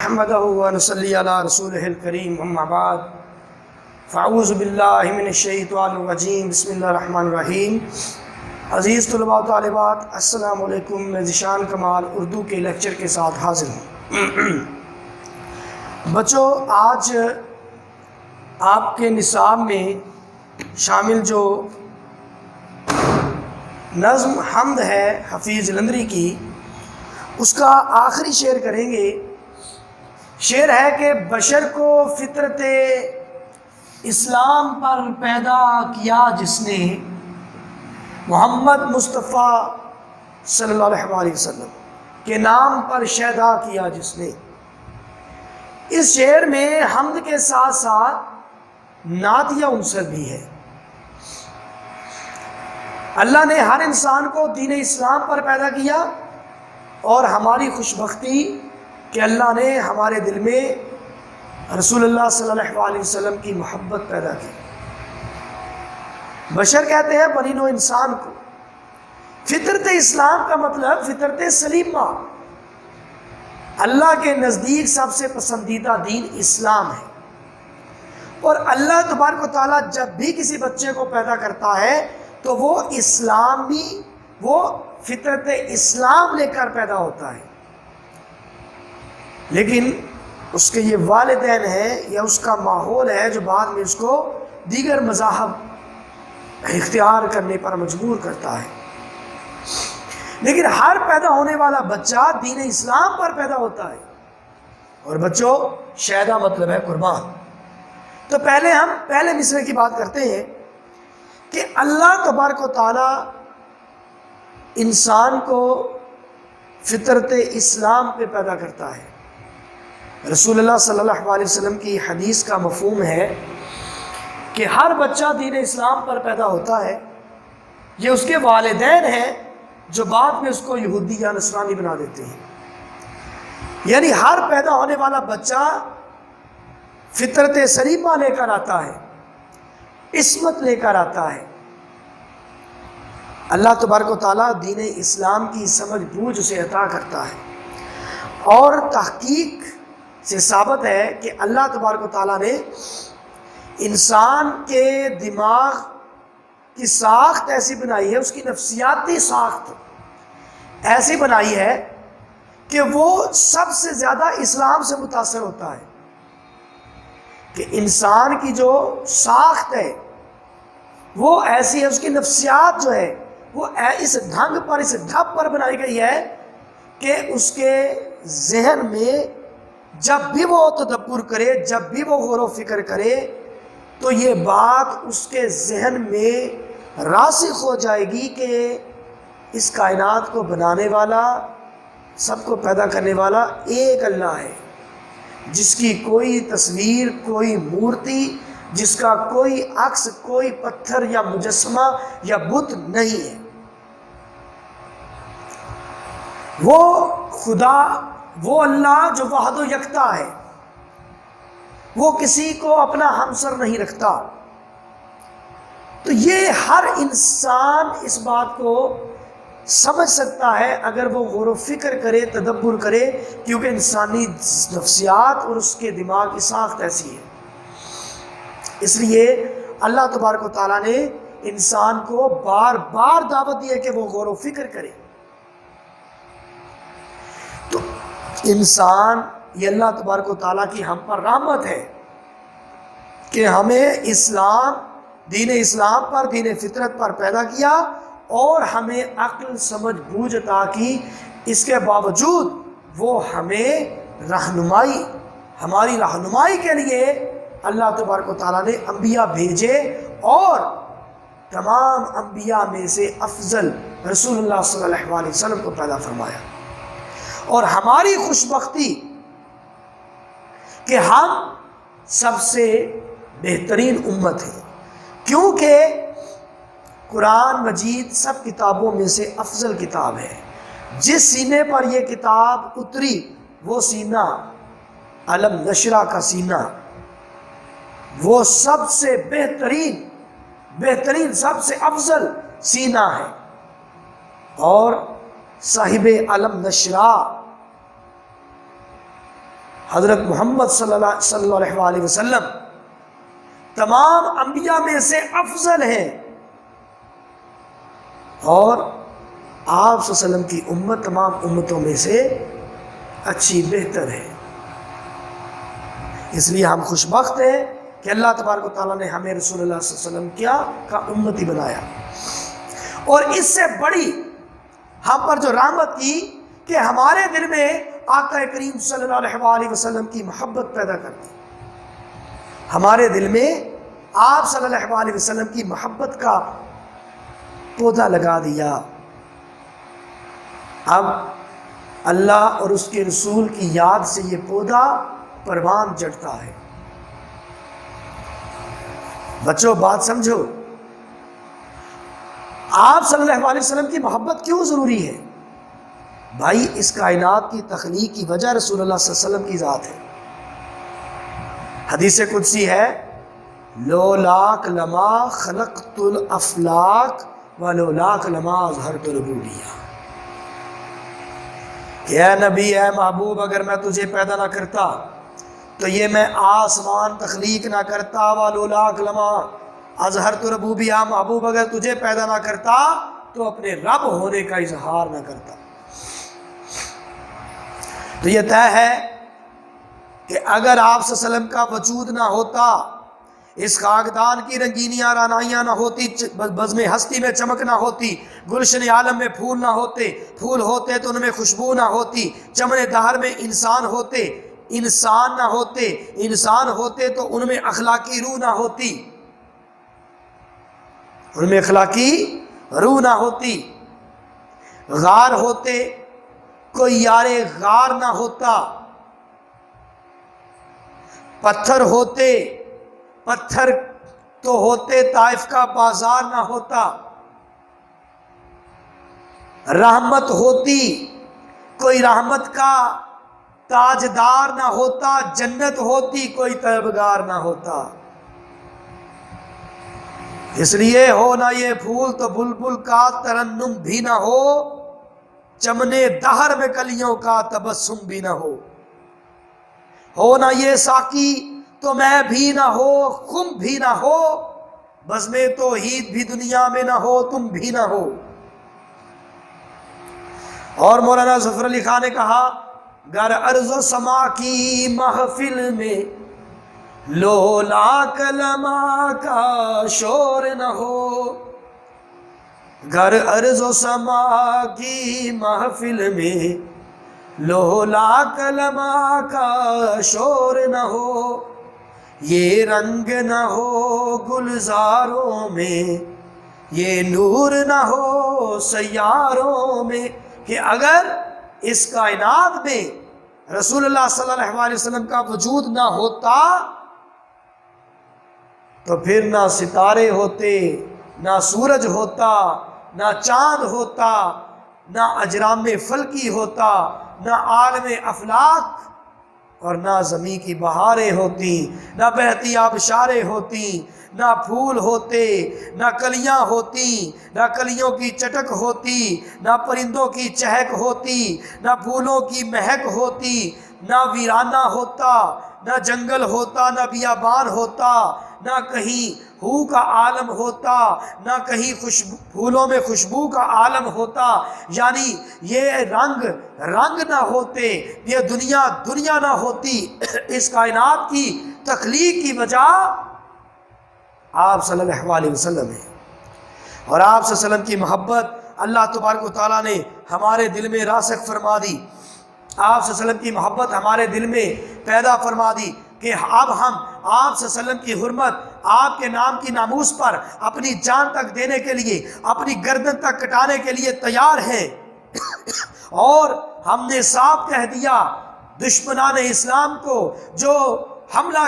نحمده ونصلي على رسوله الكريم اما بعد فاعوذ باللہ من الشیطان الرجیم بسم اللہ الرحمن الرحیم۔ عزیز طلباء و طالبات، السلام علیکم۔ میں ذیشان کمال اردو کے لیکچر کے ساتھ حاضر ہوں۔ بچوں، آج آپ کے نصاب میں شامل جو نظم حمد ہے حفیظ جلندری کی، اس کا آخری شعر کریں گے۔ شعر ہے کہ بشر کو فطرت اسلام پر پیدا کیا جس نے، محمد مصطفیٰ صلی اللہ علیہ وسلم کے نام پر شیدا کیا جس نے۔ اس شعر میں حمد کے ساتھ ساتھ نعتیہ عنصر بھی ہے۔ اللہ نے ہر انسان کو دین اسلام پر پیدا کیا، اور ہماری خوش بختی کہ اللہ نے ہمارے دل میں رسول اللہ صلی اللہ علیہ وسلم کی محبت پیدا کی۔ بشر کہتے ہیں بنی نوع انسان کو۔ فطرت اسلام کا مطلب فطرت سلیمہ۔ اللہ کے نزدیک سب سے پسندیدہ دین اسلام ہے، اور اللہ تبارک و تعالیٰ جب بھی کسی بچے کو پیدا کرتا ہے تو وہ فطرت اسلام لے کر پیدا ہوتا ہے۔ لیکن اس کے یہ والدین ہیں یا اس کا ماحول ہے جو بعد میں اس کو دیگر مذاہب اختیار کرنے پر مجبور کرتا ہے۔ لیکن ہر پیدا ہونے والا بچہ دین اسلام پر پیدا ہوتا ہے۔ اور بچوں، شیدا مطلب ہے قربان۔ تو پہلے مصرعے کی بات کرتے ہیں کہ اللہ تبارک و تعالیٰ انسان کو فطرت اسلام پہ پیدا کرتا ہے۔ رسول اللہ صلی اللہ علیہ وسلم کی حدیث کا مفہوم ہے کہ ہر بچہ دین اسلام پر پیدا ہوتا ہے۔ یہ اس کے والدین ہیں جو بعد میں اس کو یہودی یا نصرانی بنا دیتے ہیں۔ یعنی ہر پیدا ہونے والا بچہ فطرت سلیمہ لے کر آتا ہے، عصمت لے کر آتا ہے۔ اللہ تبارک و تعالیٰ دین اسلام کی سمجھ بوجھ اسے عطا کرتا ہے، اور تحقیق سے ثابت ہے کہ اللہ تبارک و تعالیٰ نے انسان کے دماغ کی ساخت ایسی بنائی ہے، اس کی نفسیاتی ساخت ایسی بنائی ہے کہ وہ سب سے زیادہ اسلام سے متاثر ہوتا ہے۔ کہ انسان کی جو ساخت ہے وہ ایسی ہے، اس کی نفسیات جو ہے وہ اس ڈھنگ پر، اس ڈھب پر بنائی گئی ہے کہ اس کے ذہن میں جب بھی وہ تدبر کرے، جب بھی وہ غور و فکر کرے، تو یہ بات اس کے ذہن میں راسخ ہو جائے گی کہ اس کائنات کو بنانے والا، سب کو پیدا کرنے والا ایک اللہ ہے، جس کی کوئی تصویر، کوئی مورتی، جس کا کوئی عکس، کوئی پتھر یا مجسمہ یا بت نہیں ہے۔ وہ خدا، وہ اللہ جو واحد و یکتا ہے، وہ کسی کو اپنا ہمسر نہیں رکھتا۔ تو یہ ہر انسان اس بات کو سمجھ سکتا ہے اگر وہ غور و فکر کرے، تدبر کرے، کیونکہ انسانی نفسیات اور اس کے دماغ کی ساخت ایسی ہے۔ اس لیے اللہ تبارک و تعالیٰ نے انسان کو بار بار دعوت دی ہے کہ وہ غور و فکر کرے۔ تو انسان، یہ اللہ تبارک و تعالیٰ کی ہم پر رحمت ہے کہ ہمیں دین اسلام پر، دین فطرت پر پیدا کیا، اور ہمیں عقل، سمجھ، بوجھ عطا کی۔ اس کے باوجود وہ ہمیں ہماری رہنمائی کے لیے اللہ تبارک و تعالیٰ نے انبیاء بھیجے، اور تمام انبیاء میں سے افضل رسول اللہ صلی اللہ علیہ وسلم کو پیدا فرمایا۔ اور ہماری خوش بختی کہ ہم سب سے بہترین امت ہیں، کیونکہ قرآن مجید سب کتابوں میں سے افضل کتاب ہے۔ جس سینے پر یہ کتاب اتری وہ سینہ، علم نشرہ کا سینہ، وہ سب سے بہترین سب سے افضل سینہ ہے۔ اور صاحب علم نشرہ حضرت محمد صلی اللہ علیہ وسلم تمام انبیاء میں سے افضل ہیں، اور آپ صلی اللہ علیہ وسلم کی امت تمام امتوں میں سے اچھی بہتر ہے۔ اس لیے ہم خوش بخت ہیں کہ اللہ تبارک و تعالیٰ نے ہمیں رسول اللہ صلی اللہ علیہ وسلم کا امتی بنایا، اور اس سے بڑی ہم پر جو رحمت کی کہ ہمارے دل میں آقا کریم صلی اللہ علیہ وسلم کی محبت پیدا کر دی، ہمارے دل میں آپ صلی اللہ علیہ وسلم کی محبت کا پودا لگا دیا۔ اب اللہ اور اس کے رسول کی یاد سے یہ پودا پروان چڑھتا ہے۔ بچوں بات سمجھو، آپ صلی اللہ علیہ وسلم کی محبت کیوں ضروری ہے؟ بھائی اس کائنات کی تخلیق کی وجہ رسول اللہ صلی اللہ علیہ وسلم کی ذات ہے۔ حدیث قدسی ہے، لولاک لما خلقت الافلاک ولولاک لما اظہرت الربوبیہ، کہ اے نبی، اے محبوب، اگر میں تجھے پیدا نہ کرتا تو یہ میں آسمان تخلیق نہ کرتا، ولولاک لما اظہرت الربوبیہ، محبوب اگر تجھے پیدا نہ کرتا تو اپنے رب ہونے کا اظہار نہ کرتا۔ تو یہ طے ہے کہ اگر آپ صلی اللہ علیہ وسلم کا وجود نہ ہوتا، اس خاکدان کی رنگینیاں رانائیاں نہ ہوتی، بزم ہستی میں چمک نہ ہوتی، گلشن عالم میں پھول نہ ہوتے، پھول ہوتے تو ان میں خوشبو نہ ہوتی، چمن دہر میں انسان ہوتے، انسان نہ ہوتے، انسان ہوتے تو ان میں اخلاقی روح نہ ہوتی، ان میں اخلاقی روح نہ ہوتی، غار ہوتے کوئی یار غار نہ ہوتا، پتھر ہوتے، پتھر تو ہوتے طائف کا بازار نہ ہوتا، رحمت ہوتی کوئی رحمت کا تاجدار نہ ہوتا، جنت ہوتی کوئی طلبگار نہ ہوتا۔ اس لیے ہو نہ یہ پھول تو بلبل کا ترنم بھی نہ ہو، چمنے دہر میں کلیوں کا تبسم بھی نہ ہو نہ یہ ساقی تو میں بھی نہ ہو، خم بھی نہ ہو، بزم توحید بھی دنیا میں نہ ہو، تم بھی نہ ہو۔ اور مولانا ظفر علی خان نے کہا، گر ارض و سما کی محفل میں لولا کلمہ کا شور نہ ہو، گر ارض و سما کی محفل میں لولا کلمہ کا شور نہ ہو، یہ رنگ نہ ہو گلزاروں میں، یہ نور نہ ہو سیاروں میں، کہ اگر اس کائنات میں رسول اللہ صلی اللہ علیہ وسلم کا وجود نہ ہوتا تو پھر نہ ستارے ہوتے، نہ سورج ہوتا، نہ چاند ہوتا، نہ اجرام فلکی ہوتا، نہ عالم افلاک، اور نہ زمین کی بہاریں ہوتی، نہ بہتی آبشاریں ہوتی، نہ پھول ہوتے، نہ کلیاں ہوتی، نہ کلیوں کی چٹک ہوتی، نہ پرندوں کی چہک ہوتی، نہ پھولوں کی مہک ہوتی، نہ ویرانہ ہوتا، نہ جنگل ہوتا، نہ بیابان ہوتا، نہ کہیں ہو کا عالم ہوتا، نہ کہیں پھولوں میں خوشبو کا عالم ہوتا، یعنی یہ رنگ نہ ہوتے، یہ دنیا نہ ہوتی۔ اس کائنات کی تخلیق کی وجہ آپ صلی اللہ علیہ وسلم ہے، اور آپ صلی اللہ علیہ وسلم کی محبت اللہ تبارک و تعالیٰ نے ہمارے دل میں راسخ فرما دی، آپ صلی اللہ علیہ وسلم کی محبت ہمارے دل میں پیدا فرما دی کہ اب ہم آپ صلی اللہ علیہ وسلم کی حرمت، آپ کے نام کی ناموس پر اپنی جان تک دینے کے لیے، اپنی گردن تک کٹانے کے لیے تیار ہیں، اور ہم نے صاف کہہ دیا دشمنان اسلام کو جو حملہ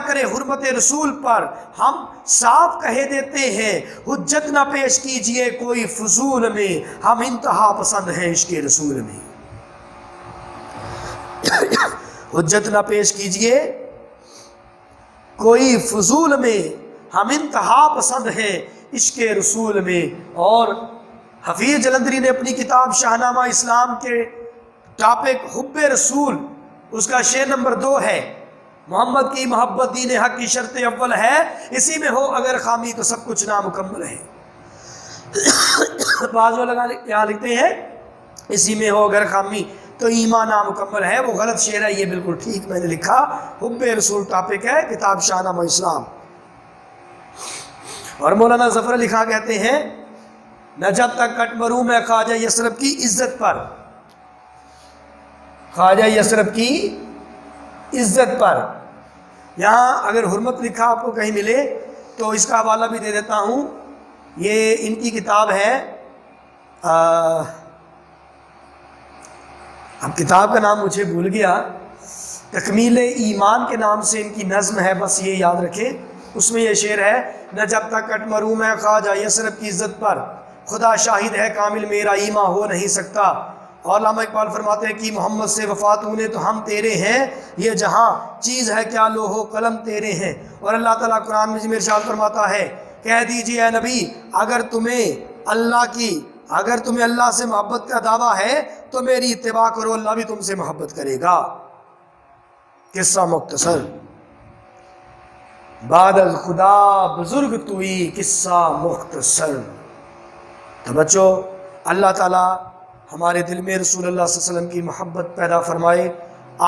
کرے حرمت رسول پر، ہم صاف کہہ دیتے ہیں حجت نہ پیش کیجئے کوئی فضول میں، ہم انتہا پسند ہیں عشق رسول میں۔ حجت نہ پیش کیجئے کوئی فضول میں، ہم انتہا پسند ہیں عشق رسول میں۔ اور حفیظ جلندری نے اپنی کتاب شاہنامہ اسلام کے ٹاپک حب رسول اس کا شعر نمبر 2 ہے، محمد کی محبت دین حق کی شرط اول ہے، اسی میں ہو اگر خامی تو سب کچھ نامکمل ہے۔ بعض لوگ یہاں لکھتے ہیں اسی میں ہو اگر خامی تو ایمان نامکمل ہے، وہ غلط شعر ہے، یہ بالکل ٹھیک میں نے لکھا۔ حب رسول ٹاپک ہے، کتاب شاہ نامہ اسلام۔ اور مولانا ظفر علی خان کہتے ہیں نہ جب تک کٹ مروں میں خواجہ یثرب کی عزت پر، خواجہ یثرب کی عزت پر۔ یہاں اگر حرمت لکھا آپ کو کہیں ملے تو اس کا حوالہ بھی دے دیتا ہوں، یہ ان کی کتاب ہے، اب کتاب کا نام مجھے بھول گیا، تکمیل ایمان کے نام سے ان کی نظم ہے، بس یہ یاد رکھیں۔ اس میں یہ شعر ہے، نہ جب تک کٹ مروں میں خواجہ یثرب کی عزت پر، خدا شاہد ہے کامل میرا ایمان ہو نہیں سکتا۔ اور علامہ اقبال فرماتے ہیں کہ محمد سے وفات ہونے تو ہم تیرے ہیں، یہ جہاں چیز ہے کیا لوح و قلم تیرے ہیں۔ اور اللہ تعالیٰ قرآن میں ارشاد فرماتا ہے، کہہ دیجئے اے نبی اگر تمہیں اللہ سے محبت کا دعویٰ ہے تو میری اتباع کرو، اللہ بھی تم سے محبت کرے گا۔ قصہ مختصر، بعد از خدا بزرگ توئی، قصہ مختصر۔ تو بچوں، اللہ تعالیٰ ہمارے دل میں رسول اللہ صلی اللہ علیہ وسلم کی محبت پیدا فرمائے،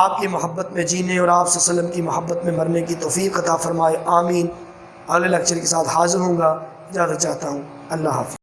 آپ کی محبت میں جینے اور آپ صلی اللہ علیہ وسلم کی محبت میں مرنے کی توفیق عطا فرمائے، آمین۔ اگلے لیکچر کے ساتھ حاضر ہوں گا، اجازت چاہتا ہوں، اللہ حافظ۔